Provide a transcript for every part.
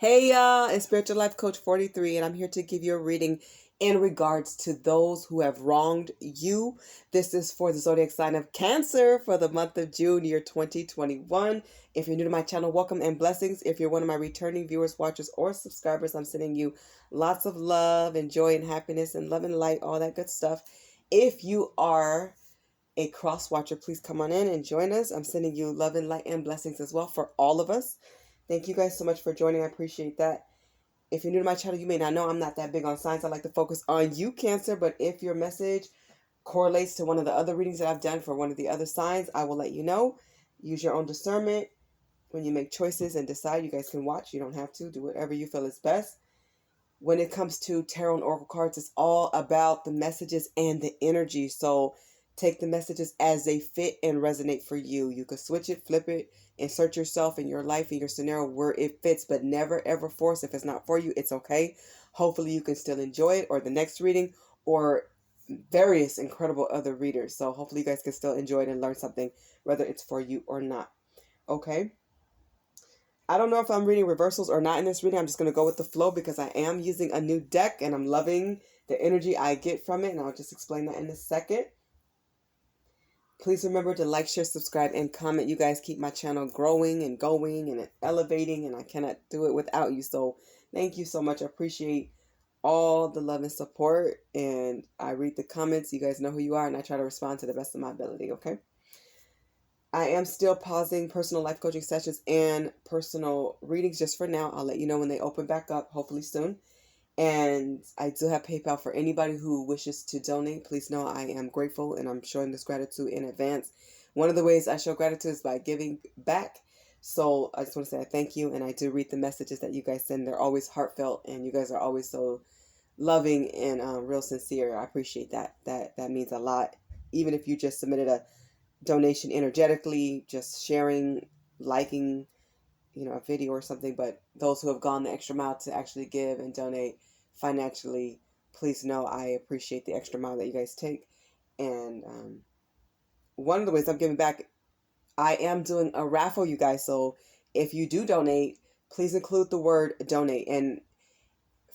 Hey y'all, it's Spiritual Life Coach 43, and I'm here to give you a reading in regards to those who have wronged you. This is for the zodiac sign of Cancer for the month of June, year 2021. If you're new to my channel, welcome and blessings. If you're one of my returning viewers, watchers, or subscribers, I'm sending you lots of love and joy and happiness and love and light, all that good stuff. If you are a cross watcher, please come on in and join us. I'm sending you love and light and blessings as well for all of us. Thank you guys so much for joining. I appreciate that. If you're new to my channel, you may not know I'm not that big on signs. I like to focus on you, Cancer. But if your message correlates to one of the other readings that I've done for one of the other signs, I will let you know. Use your own discernment when you make choices and decide. You guys can watch. You don't have to. Do whatever you feel is best. When it comes to tarot and oracle cards, it's all about the messages and the energy. So take the messages as they fit and resonate for you. You could switch it, flip it, insert yourself in your life, in your scenario where it fits, but never ever force. If it's not for you, it's okay. Hopefully you can still enjoy it, or the next reading, or various incredible other readers. So hopefully you guys can still enjoy it and learn something, whether it's for you or not. Okay? I don't know if I'm reading reversals or not in this reading. I'm just going to go with the flow because I am using a new deck and I'm loving the energy I get from it. And I'll just explain that in a second. Please remember to like, share, subscribe, and comment. You guys keep my channel growing and going and elevating, and I cannot do it without you. So thank you so much. I appreciate all the love and support, and I read the comments. You guys know who you are, and I try to respond to the best of my ability, okay? I am still pausing personal life coaching sessions and personal readings just for now. I'll let you know when they open back up, hopefully soon. And I do have PayPal for anybody who wishes to donate. Please know I am grateful and I'm showing this gratitude in advance. One of the ways I show gratitude is by giving back. So I just want to say I thank you, and I do read the messages that you guys send. They're always heartfelt, and you guys are always so loving and real sincere. I appreciate that. That means a lot. Even if you just submitted a donation energetically, just sharing, liking, a video or something, but those who have gone the extra mile to actually give and donate financially, please know I appreciate the extra mile that you guys take. And one of the ways I'm giving back, I am doing a raffle, you guys. So if you do donate, please include the word donate. And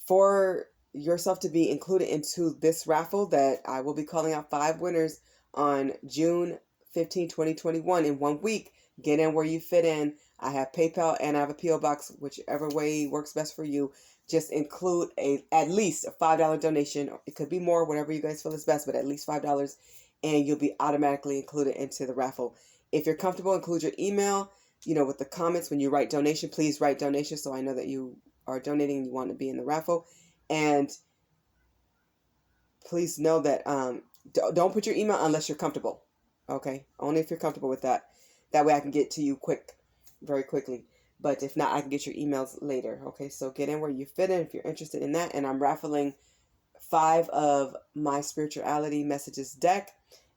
for yourself to be included into this raffle that I will be calling out 5 winners on June 15, 2021 in 1 week. Get in where you fit in. I have PayPal and I have a P.O. box, whichever way works best for you. Just include at least a $5 donation. It could be more, whatever you guys feel is best, but at least $5, and you'll be automatically included into the raffle. If you're comfortable, include your email, with the comments when you write donation. Please write donation so I know that you are donating and you want to be in the raffle. And please know that don't put your email unless you're comfortable. Okay? Only if you're comfortable with that. That way I can get to you very quickly. But if not, I can get your emails later. Okay? So get in where you fit in if you're interested in that. And I'm raffling 5 of my spirituality messages deck.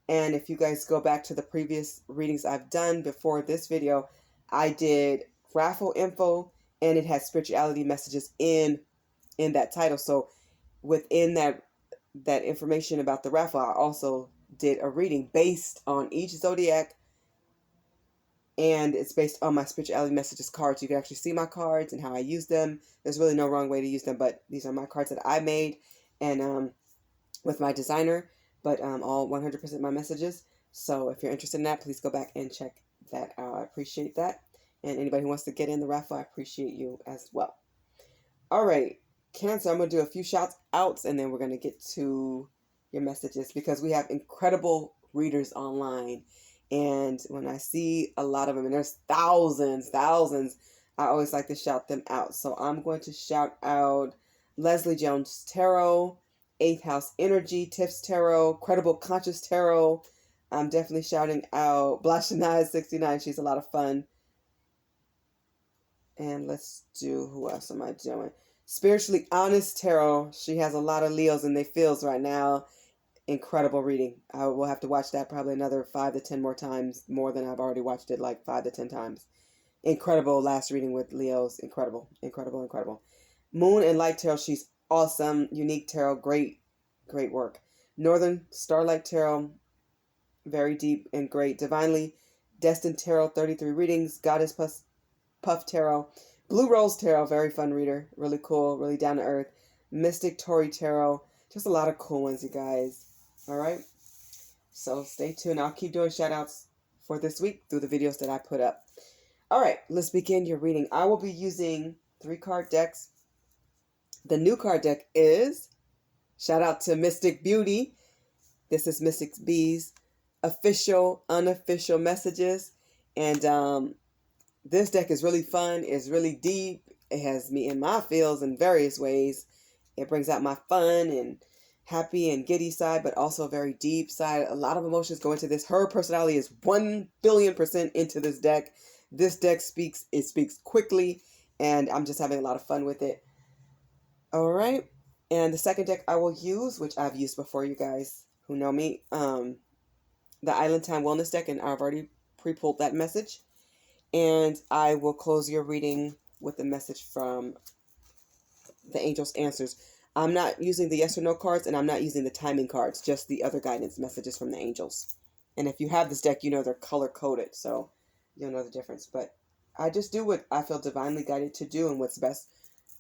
And if you guys go back to the previous readings I've done before this video, I did raffle info, and it has spirituality messages in that title. So within that information about the raffle, I also did a reading based on each zodiac, and it's based on my spirituality messages cards. You can actually see my cards and how I use them. There's really no wrong way to use them, but these are my cards that I made and with my designer, but all 100% my messages. So if you're interested in that, please go back and check that out. I appreciate that. And anybody who wants to get in the raffle, I appreciate you as well. All right, Cancer, I'm going to do a few shout outs, and then we're going to get to your messages because we have incredible readers online. And when I see a lot of them, and there's thousands, I always like to shout them out. So I'm going to shout out Leslie Jones Tarot, 8th House Energy, Tips Tarot, Credible Conscious Tarot. I'm definitely shouting out Blashanai 69. She's a lot of fun. And let's do, who else am I doing? Spiritually Honest Tarot. She has a lot of Leos in their fields right now. Incredible reading. I will have to watch that probably another 5 to 10 more times, more than I've already watched it, like 5 to 10 times. Incredible last reading with Leos. Incredible. Moon and Light Tarot. She's awesome. Unique Tarot. Great work. Northern Starlight Tarot. Very deep and great. Divinely Destined Tarot. 33 readings. Goddess Puff Tarot. Blue Rose Tarot, very fun reader. Really cool, really down to earth. Mystic Tori Tarot. Just a lot of cool ones, you guys. All right. So stay tuned. I'll keep doing shout outs for this week through the videos that I put up. All right, let's begin your reading. I will be using 3-card decks. The new card deck is, shout out to Mystic Beauty. This is Mystic B's official, unofficial messages. And this deck is really fun. It's really deep. It has me in my feels in various ways. It brings out my fun and happy and giddy side, but also a very deep side. A lot of emotions go into this. Her personality is 1,000,000,000% into this deck. This deck speaks quickly, and I'm just having a lot of fun with it. All right. And the second deck I will use, which I've used before, you guys who know me, the Island Time Wellness deck, and I've already pre-pulled that message. And I will close your reading with a message from the Angel's Answers. I'm not using the yes or no cards, and I'm not using the timing cards, just the other guidance messages from the angels. And if you have this deck, you know they're color-coded, so you'll know the difference. But I just do what I feel divinely guided to do and what's best.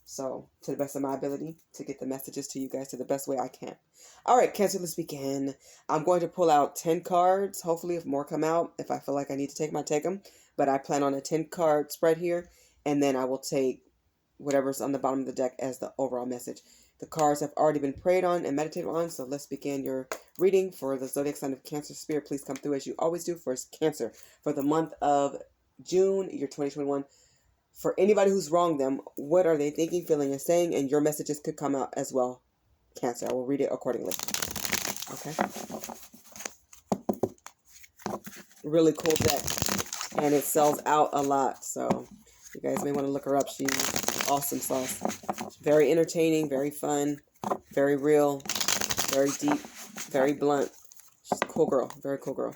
So, to the best of my ability, to get the messages to you guys to the best way I can. All right, Cancer, let's begin. I'm going to pull out 10 cards. Hopefully, if more come out, if I feel like I need to take them, I take them. But I plan on a 10-card spread here, and then I will take whatever's on the bottom of the deck as the overall message. The cards have already been prayed on and meditated on, so let's begin your reading for the zodiac sign of Cancer. Spirit, please come through as you always do for Cancer for the month of June, year 2021. For anybody who's wronged them, what are they thinking, feeling, and saying? And your messages could come out as well, Cancer. I will read it accordingly. Okay. Really cool deck, and it sells out a lot, so you guys may want to look her up. She's awesome sauce. Very entertaining, very fun, very real, very deep, very blunt. She's a cool girl. Very cool girl.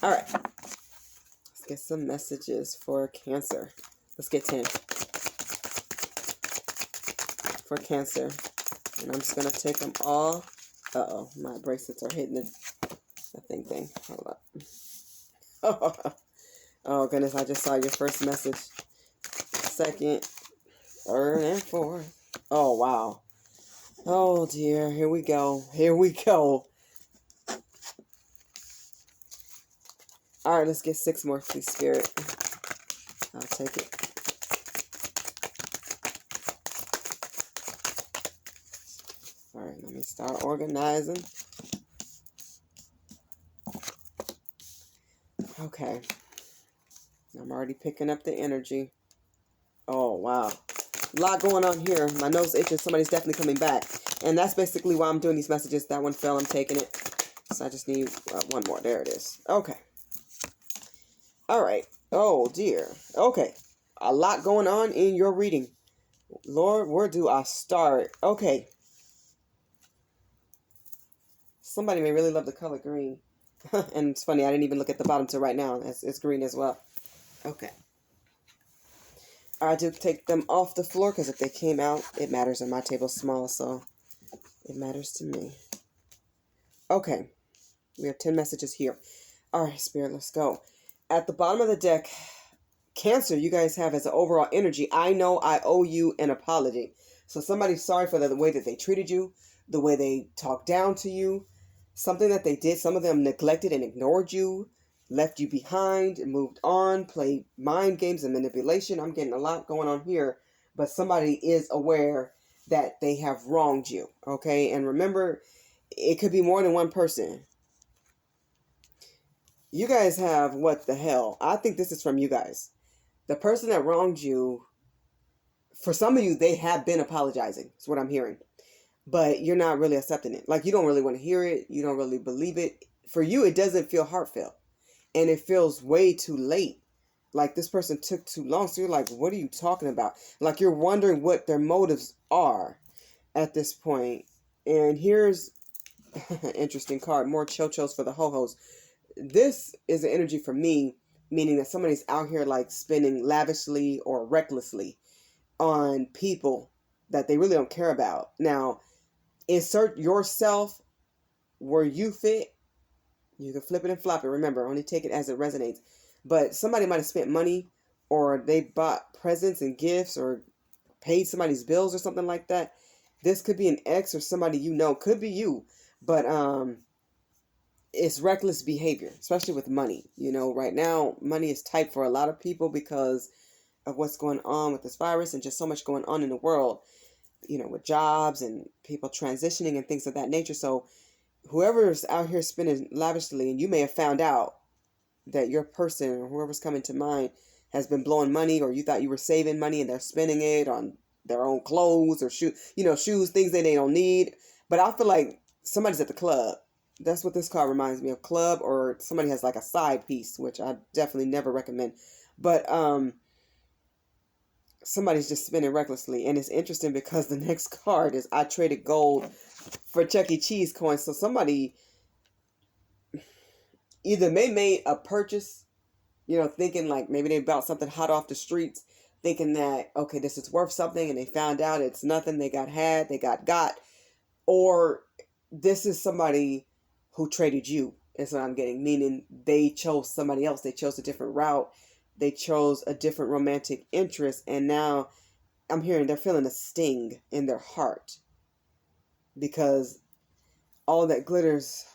All right. Let's get some messages for Cancer. Let's get 10 for Cancer. And I'm just going to take them all. Uh-oh, my bracelets are hitting the thing. Hold up. Oh, goodness, I just saw your first message. Second, third, and fourth. Oh, wow. Oh, dear. Here we go. Here we go. All right, let's get 6 more, please, Spirit. I'll take it. All right, let me start organizing. Okay. I'm already picking up the energy. Oh, wow. A lot going on here. My nose itches. Somebody's definitely coming back. And that's basically why I'm doing these messages. That one fell. I'm taking it. So I just need one more. There it is. Okay. All right. Oh, dear. Okay. A lot going on in your reading. Lord, where do I start? Okay. Somebody may really love the color green. And it's funny, I didn't even look at the bottom till right now. It's green as well. Okay. I do take them off the floor because if they came out, it matters, and my table's small, so it matters to me. Okay. We have 10 messages here. All right, Spirit, let's go. At the bottom of the deck, Cancer, you guys have as an overall energy, I know I owe you an apology. So somebody's sorry for the way that they treated you, the way they talked down to you, something that they did. Some of them neglected and ignored you, left you behind, moved on, played mind games and manipulation. I'm getting a lot going on here, but somebody is aware that they have wronged you, okay? And remember, it could be more than one person. You guys have, what the hell? I think this is from you guys. The person that wronged you, for some of you, they have been apologizing. That's what I'm hearing. But you're not really accepting it. Like, you don't really want to hear it. You don't really believe it. For you, it doesn't feel heartfelt. And it feels way too late. Like, this person took too long. So you're like, what are you talking about? Like, you're wondering what their motives are at this point. And here's an interesting card. More cho-chos for the ho-hos. This is an energy for me, meaning that somebody's out here, like, spending lavishly or recklessly on people that they really don't care about. Now, insert yourself where you fit. You can flip it and flop it. Remember, only take it as it resonates. But somebody might have spent money or they bought presents and gifts or paid somebody's bills or something like that. This could be an ex or somebody you know, could be you, but it's reckless behavior, especially with money. You know, right now money is tight for a lot of people because of what's going on with this virus and just so much going on in the world, you know, with jobs and people transitioning and things of that nature. So whoever's out here spending lavishly, and you may have found out that your person or whoever's coming to mind has been blowing money, or you thought you were saving money and they're spending it on their own clothes or shoes, things that they don't need. But I feel like somebody's at the club. That's what this card reminds me of, club, or somebody has like a side piece, which I definitely never recommend. But somebody's just spending recklessly. And it's interesting because the next card is I traded gold for Chuck E. Cheese coins. So somebody either they made a purchase, you know, thinking like maybe they bought something hot off the streets, thinking that, okay, this is worth something, and they found out it's nothing. They got, or this is somebody who traded you, is what I'm getting, meaning they chose somebody else. They chose a different route. They chose a different romantic interest, and now I'm hearing they're feeling a sting in their heart because all that glitters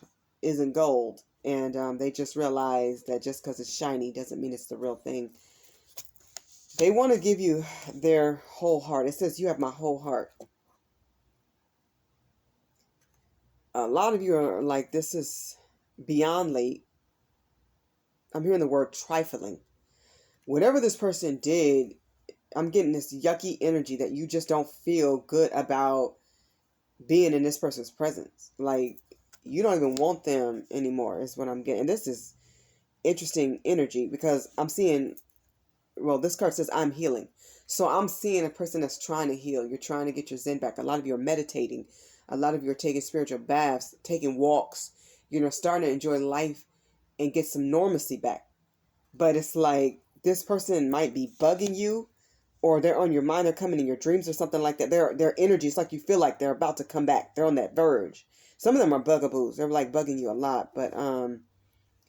isn't gold. And they just realize that just because it's shiny doesn't mean it's the real thing. They want to give you their whole heart. It says, you have my whole heart. A lot of you are like, this is beyond late. I'm hearing the word trifling. Whatever this person did, I'm getting this yucky energy that you just don't feel good about being in this person's presence. Like, you don't even want them anymore is what I'm getting. And this is interesting energy because I'm seeing, well, this card says I'm healing. So I'm seeing a person that's trying to heal. You're trying to get your zen back. A lot of you are meditating. A lot of you are taking spiritual baths, taking walks, you know, starting to enjoy life and get some normalcy back. But it's like this person might be bugging you, or they're on your mind, they're coming in your dreams or something like that. Their energy, it's like you feel like they're about to come back. They're on that verge. Some of them are bugaboos. They're like bugging you a lot. But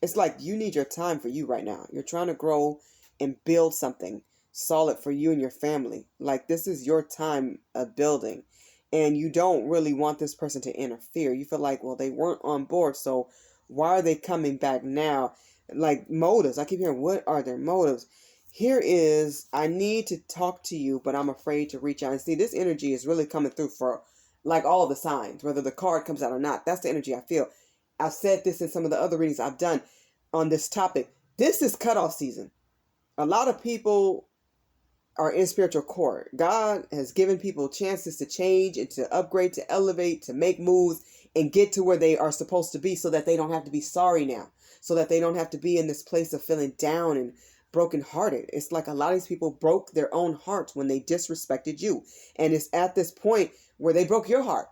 it's like you need your time for you right now. You're trying to grow and build something solid for you and your family. Like, this is your time of building. And you don't really want this person to interfere. You feel like, well, they weren't on board, so why are they coming back now? Like, motives. I keep hearing, what are their motives? Here is, I need to talk to you, but I'm afraid to reach out. And see, this energy is really coming through for like all the signs, whether the card comes out or not. That's the energy I feel. I've said this in some of the other readings I've done on this topic. This is cutoff season. A lot of people are in spiritual court. God has given people chances to change and to upgrade, to elevate, to make moves and get to where they are supposed to be, so that they don't have to be sorry now, so that they don't have to be in this place of feeling down and brokenhearted. It's like a lot of these people broke their own hearts when they disrespected you. And it's at this point where they broke your heart,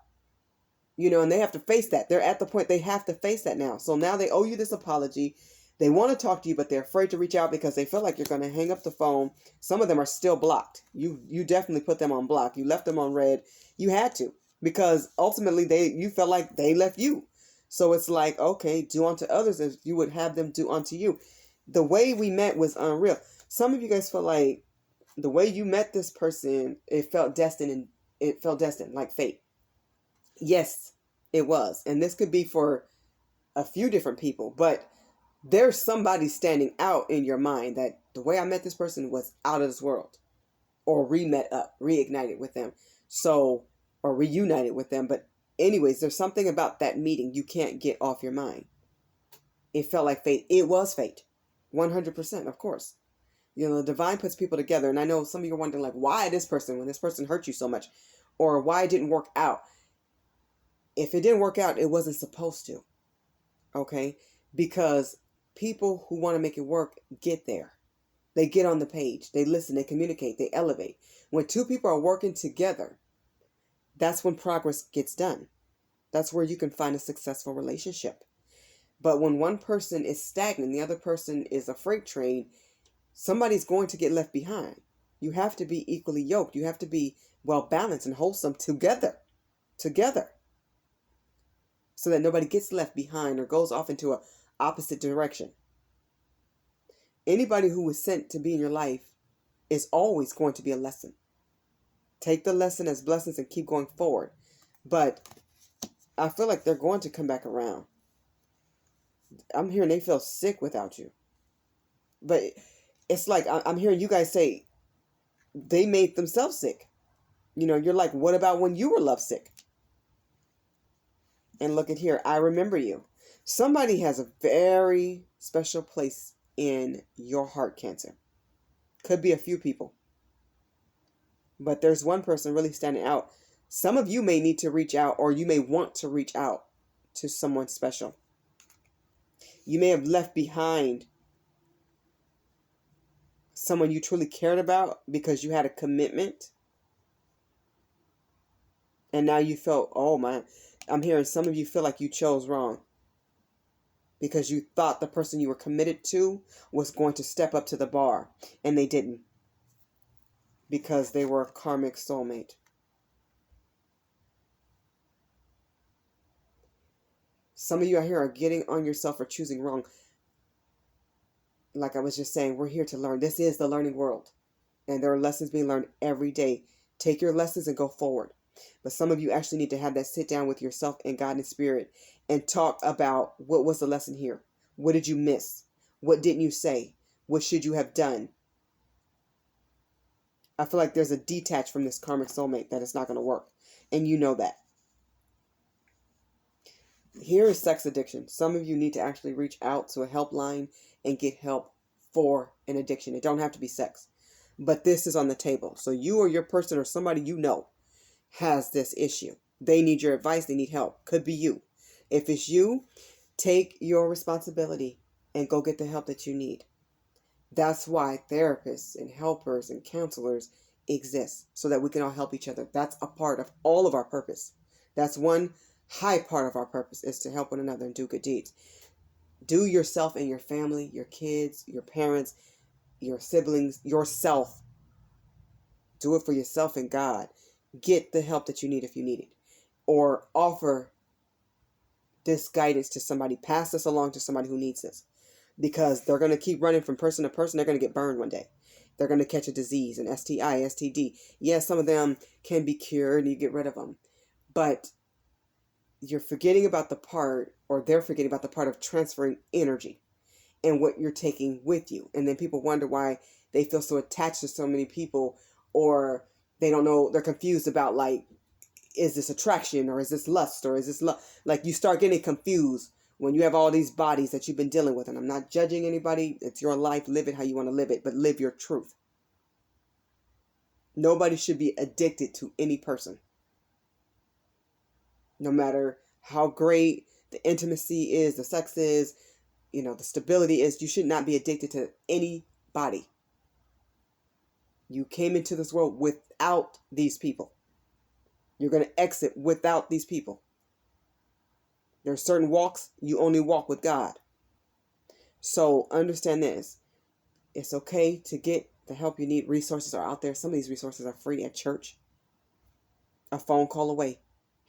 you know, and they have to face that. They're at the point they have to face that now. So now they owe you this apology. They want to talk to you, but they're afraid to reach out because they feel like you're going to hang up the phone. Some of them are still blocked. You definitely put them on block. You left them on red. You had to, because ultimately you felt like they left you. So it's like, okay, do unto others as you would have them do unto you. The way we met was unreal. Some of you guys feel like the way you met this person, it felt destined, and it felt destined, like fate. Yes, it was. And this could be for a few different people, but there's somebody standing out in your mind that the way I met this person was out of this world, or re-met up, reignited with them. So, or reunited with them. But anyways, there's something about that meeting you can't get off your mind. It felt like fate. It was fate. 100%, of course. You know, the divine puts people together. And I know some of you are wondering, like, why this person, when this person hurt you so much, or why it didn't work out. If it didn't work out, it wasn't supposed to. Okay? Because people who want to make it work get there. They get on the page. They listen. They communicate. They elevate. When two people are working together, that's when progress gets done. That's where you can find a successful relationship. But when one person is stagnant, the other person is a freight train, somebody's going to get left behind. You have to be equally yoked. You have to be well balanced and wholesome together. So that nobody gets left behind or goes off into an opposite direction. Anybody who was sent to be in your life is always going to be a lesson. Take the lesson as blessings and keep going forward. But I feel like they're going to come back around. I'm hearing they feel sick without you. But it's like I'm hearing you guys say they made themselves sick. You're like, what about when you were lovesick? And look at here, I remember you. Somebody has a very special place in your heart, Cancer. Could be a few people. But there's one person really standing out. Some of you may need to reach out, or you may want to reach out to someone special. You may have left behind someone you truly cared about because you had a commitment. And now you felt, oh man, I'm hearing some of you feel like you chose wrong. Because you thought the person you were committed to was going to step up to the bar. And they didn't. Because they were a karmic soulmate. Some of you out here are getting on yourself for choosing wrong. Like I was just saying, we're here to learn. This is the learning world. And there are lessons being learned every day. Take your lessons and go forward. But some of you actually need to have that sit down with yourself and God and Spirit and talk about what was the lesson here. What did you miss? What didn't you say? What should you have done? I feel like there's a detach from this karmic soulmate that it's not going to work. And you know that. Here is sex addiction. Some of you need to actually reach out to a helpline and get help for an addiction. It don't have to be sex. But this is on the table. So you or your person or somebody you know has this issue. They need your advice. They need help. Could be you. If it's you, take your responsibility and go get the help that you need. That's why therapists and helpers and counselors exist, so that we can all help each other. That's a part of all of our purpose. That's one high part of our purpose, is to help one another and do good deeds. Do yourself and your family, your kids, your parents, your siblings, yourself. Do it for yourself and God. Get the help that you need if you need it. Or offer this guidance to somebody. Pass this along to somebody who needs this. Because they're going to keep running from person to person. They're going to get burned one day. They're going to catch a disease, an STI, STD. Yes, some of them can be cured and you get rid of them. But you're forgetting about the part, or they're forgetting about the part of transferring energy and what you're taking with you. And then people wonder why they feel so attached to so many people, or they don't know, they're confused about, like, is this attraction, or is this lust, or is this love? Like, you start getting confused when you have all these bodies that you've been dealing with. And I'm not judging anybody. It's your life. Live it how you want to live it, but live your truth. Nobody should be addicted to any person. No matter how great the intimacy is, the sex is, the stability is, you should not be addicted to anybody. You came into this world without these people. You're going to exit without these people. There are certain walks you only walk with God. So understand this. It's okay to get the help you need. Resources are out there. Some of these resources are free at church. A phone call away.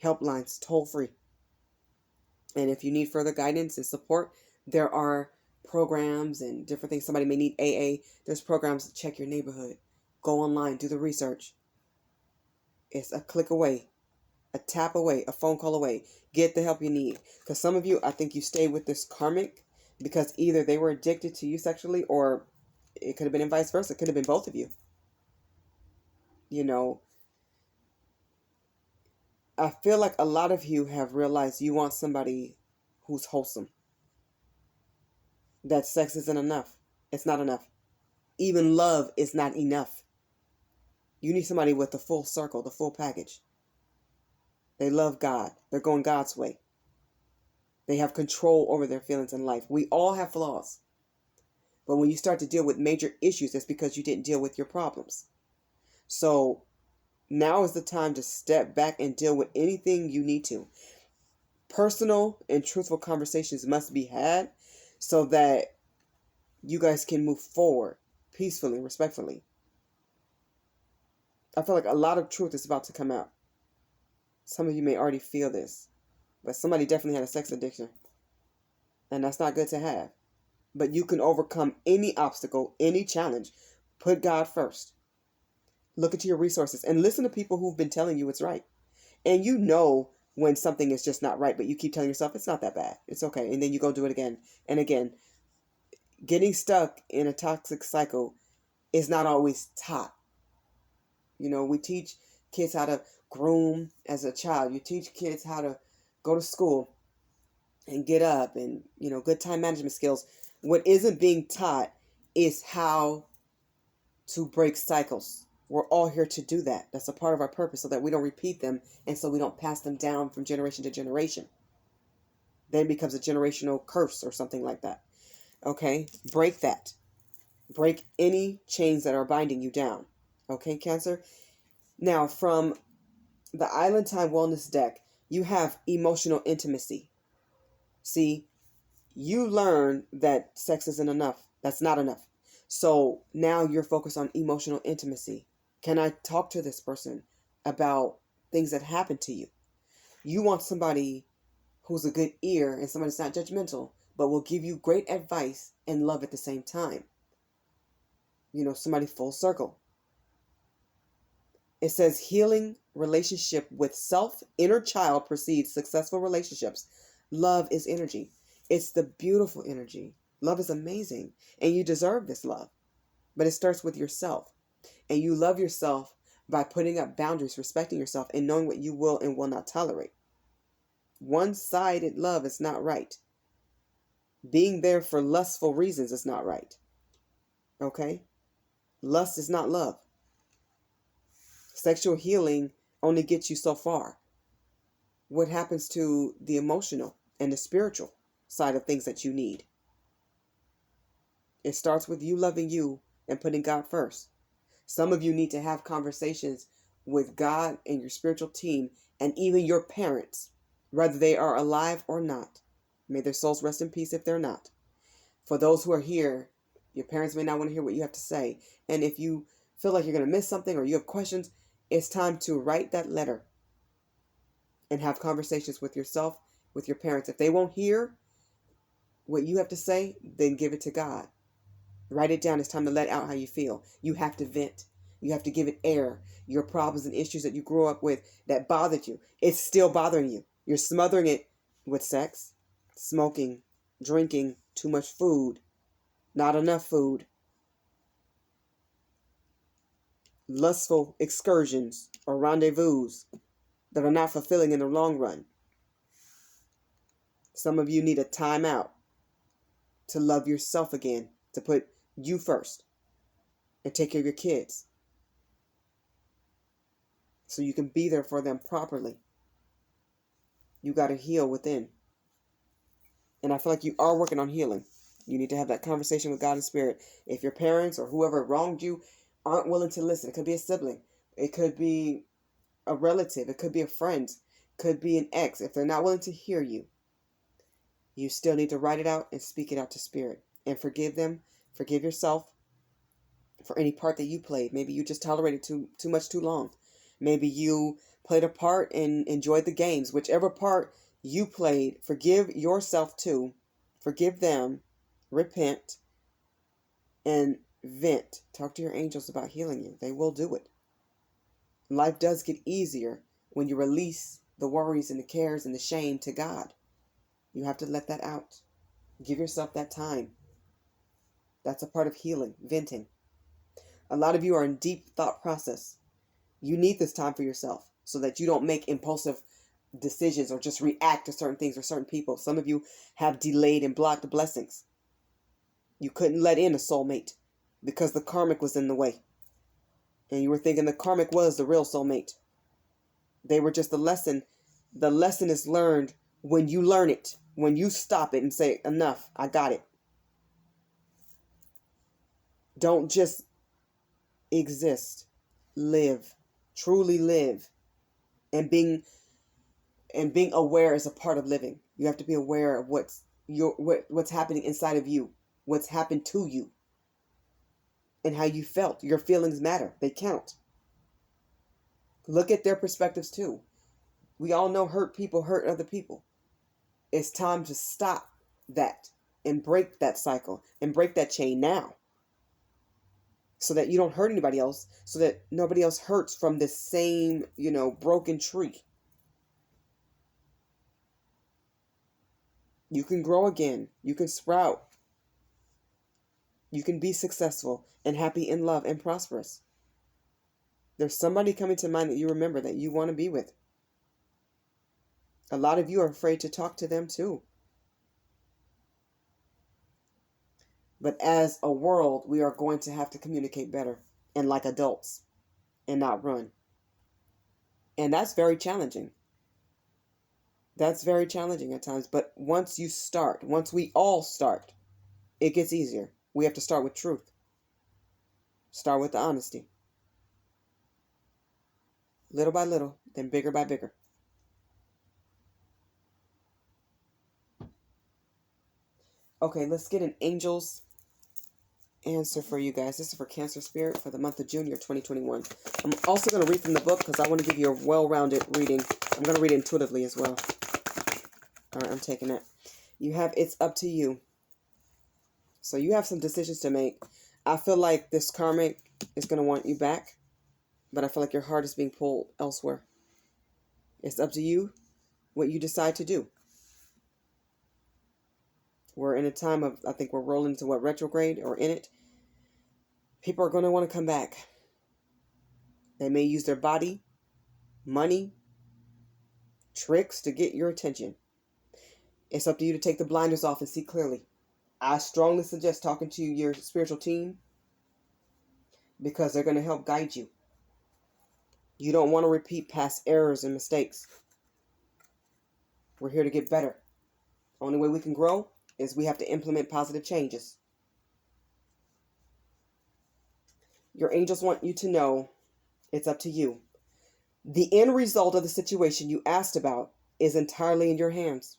Helplines, toll free. And if you need further guidance and support, there are programs and different things. Somebody may need AA. There's programs to check your neighborhood. Go online, do the research. It's a click away, a tap away, a phone call away. Get the help you need. Because some of you, I think you stay with this karmic because either they were addicted to you sexually, or it could have been vice versa. It could have been both of you. I feel like a lot of you have realized you want somebody who's wholesome. That sex isn't enough. It's not enough. Even love is not enough. You need somebody with the full circle, the full package. They love God. They're going God's way. They have control over their feelings in life. We all have flaws. But when you start to deal with major issues, it's because you didn't deal with your problems. So now is the time to step back and deal with anything you need to. Personal and truthful conversations must be had so that you guys can move forward peacefully and respectfully. I feel like a lot of truth is about to come out. Some of you may already feel this, but somebody definitely had a sex addiction. And that's not good to have. But you can overcome any obstacle, any challenge, Put God first. Look into your resources and listen to people who've been telling you it's right. And you know when something is just not right, but you keep telling yourself it's not that bad. It's okay. And then you go do it again and again. Getting stuck in a toxic cycle is not always taught. You know, we teach kids how to groom as a child. You teach kids how to go to school and get up and, you know, good time management skills. What isn't being taught is how to break cycles. We're all here to do that. That's a part of our purpose so that we don't repeat them and so we don't pass them down from generation to generation. Then it becomes a generational curse or something like that. Okay? Break that. Break any chains that are binding you down. Okay, Cancer? Now, from the Island Time Wellness deck, you have emotional intimacy. See, you learn that sex isn't enough. That's not enough. So now you're focused on emotional intimacy. Can I talk to this person about things that happened to you? You want somebody who's a good ear and somebody that's not judgmental, but will give you great advice and love at the same time. You know, somebody full circle. It says healing relationship with self, inner child precedes successful relationships. Love is energy. It's the beautiful energy. Love is amazing. And you deserve this love. But it starts with yourself. And you love yourself by putting up boundaries, respecting yourself, and knowing what you will and will not tolerate. One-sided love is not right. Being there for lustful reasons is not right. Okay? Lust is not love. Sexual healing only gets you so far. What happens to the emotional and the spiritual side of things that you need? It starts with you loving you and putting God first. Some of you need to have conversations with God and your spiritual team and even your parents, whether they are alive or not. May their souls rest in peace if they're not. For those who are here, your parents may not want to hear what you have to say. And if you feel like you're going to miss something or you have questions, it's time to write that letter and have conversations with yourself, with your parents. If they won't hear what you have to say, then give it to God. Write it down. It's time to let out how you feel. You have to vent. You have to give it air. Your problems and issues that you grew up with that bothered you, it's still bothering you. You're smothering it with sex, smoking, drinking, too much food, not enough food, lustful excursions or rendezvous that are not fulfilling in the long run. Some of you need a timeout to love yourself again, to put you first and take care of your kids so you can be there for them properly. You got to heal within. And I feel like you are working on healing. You need to have that conversation with God and Spirit. If your parents or whoever wronged you aren't willing to listen, it could be a sibling, it could be a relative, it could be a friend, it could be an ex. If they're not willing to hear you, you still need to write it out and speak it out to Spirit and forgive them. Forgive yourself for any part that you played. Maybe you just tolerated too much too long. Maybe you played a part and enjoyed the games. Whichever part you played, forgive yourself too. Forgive them, repent, and vent. Talk to your angels about healing you. They will do it. Life does get easier when you release the worries and the cares and the shame to God. You have to let that out. Give yourself that time. That's a part of healing, venting. A lot of you are in deep thought process. You need this time for yourself so that you don't make impulsive decisions or just react to certain things or certain people. Some of you have delayed and blocked blessings. You couldn't let in a soulmate because the karmic was in the way. And you were thinking the karmic was the real soulmate. They were just the lesson. The lesson is learned when you learn it. When you stop it and say, enough, I got it. Don't just exist. Live. Truly live. And being aware is a part of living. You have to be aware of what's happening inside of you. What's happened to you. And how you felt. Your feelings matter. They count. Look at their perspectives too. We all know hurt people hurt other people. It's time to stop that and break that cycle and break that chain now. so that you don't hurt anybody else, so that nobody else hurts from this same, broken tree. You can grow again. You can sprout. You can be successful and happy in love and prosperous. There's somebody coming to mind that you remember that you want to be with. A lot of you are afraid to talk to them too. But as a world, we are going to have to communicate better and like adults and not run. And that's very challenging. That's very challenging at times. But once we all start, it gets easier. We have to start with truth. Start with the honesty. Little by little, then bigger by bigger. Okay, let's get an angel's answer for you guys. This is for Cancer Spirit for the month of June, year 2021. I'm also going to read from the book because I want to give you a well-rounded reading. I'm going to read it intuitively as well. All right, I'm taking it. You have It's Up to You. So you have some decisions to make. I feel like this karmic is going to want you back, but I feel like your heart is being pulled elsewhere. It's up to you what you decide to do. We're in a time of, I think we're rolling into retrograde or in it. People are going to want to come back. They may use their body, money, tricks to get your attention. It's up to you to take the blinders off and see clearly. I strongly suggest talking to your spiritual team because they're going to help guide you. You don't want to repeat past errors and mistakes. We're here to get better. Only way we can grow is we have to implement positive changes. Your angels want you to know it's up to you. The end result of the situation you asked about is entirely in your hands.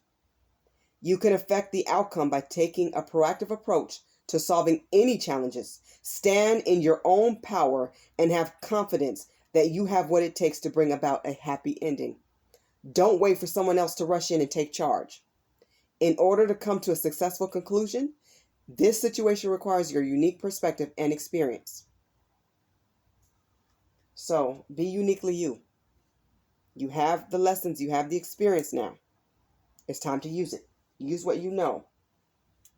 You can affect the outcome by taking a proactive approach to solving any challenges. Stand in your own power and have confidence that you have what it takes to bring about a happy ending. Don't wait for someone else to rush in and take charge. In order to come to a successful conclusion, this situation requires your unique perspective and experience. So, be uniquely you. You have the lessons, you have the experience now. It's time to use it. Use what you know.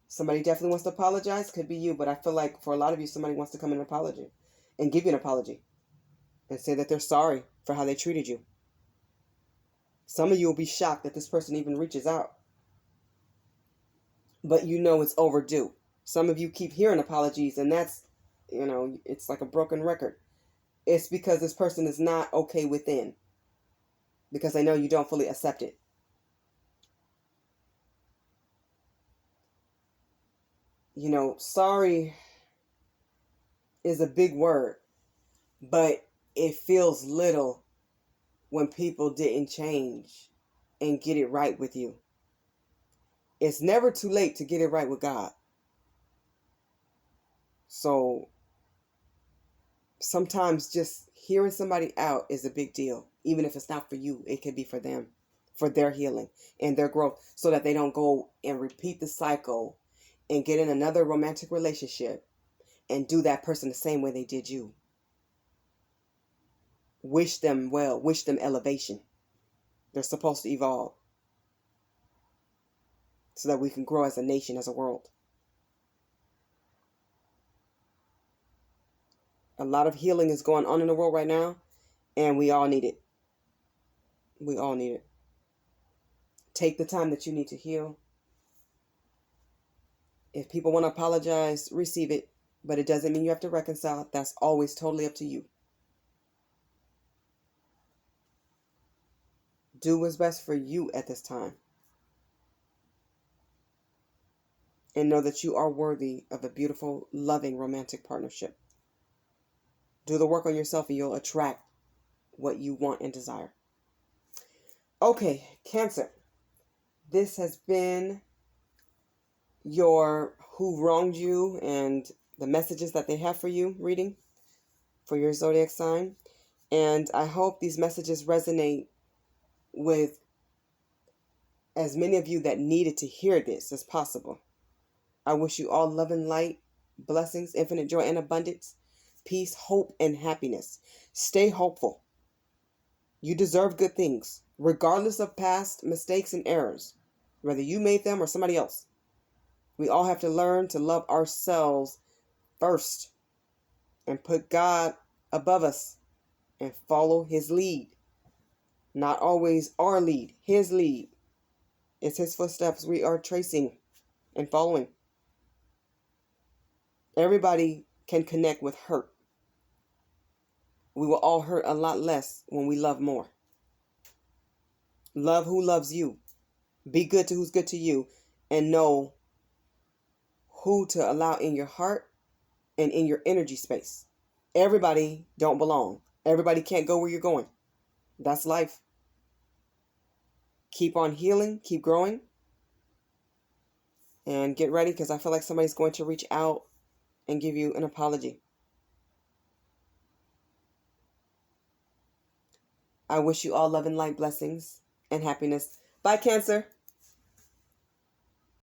Somebody definitely wants to apologize. Could be you, but I feel like for a lot of you, somebody wants to come in an apology and give you an apology and say that they're sorry for how they treated you. Some of you will be shocked that this person even reaches out. But you know it's overdue. Some of you keep hearing apologies, and that's, it's like a broken record. It's because this person is not okay within. Because they know you don't fully accept it. Sorry is a big word, but it feels little when people didn't change and get it right with you. It's never too late to get it right with God. So sometimes just hearing somebody out is a big deal. Even if it's not for you, it could be for them, for their healing and their growth, so that they don't go and repeat the cycle and get in another romantic relationship and do that person the same way they did you. Wish them well. Wish them elevation. They're supposed to evolve so that we can grow as a nation, as a world. A lot of healing is going on in the world right now, and we all need it. We all need it. Take the time that you need to heal. If people want to apologize, receive it, but it doesn't mean you have to reconcile. That's always totally up to you. Do what's best for you at this time. And know that you are worthy of a beautiful, loving, romantic partnership. Do the work on yourself and you'll attract what you want and desire. Okay, Cancer. This has been your Who Wronged You and the messages that they have for you reading for your zodiac sign. And I hope these messages resonate with as many of you that needed to hear this as possible. I wish you all love and light, blessings, infinite joy, and abundance. peace, hope, and happiness. Stay hopeful. You deserve good things, regardless of past mistakes and errors, whether you made them or somebody else. We all have to learn to love ourselves first and put God above us and follow his lead. Not always our lead, his lead. It's his footsteps we are tracing and following. Everybody can connect with hurt. We will all hurt a lot less when we love more. Love who loves you. Be good to who's good to you. And know who to allow in your heart and in your energy space. Everybody don't belong. Everybody can't go where you're going. That's life. Keep on healing. Keep growing. And get ready, because I feel like somebody's going to reach out and give you an apology. I wish you all love and light, blessings, and happiness. Bye, Cancer.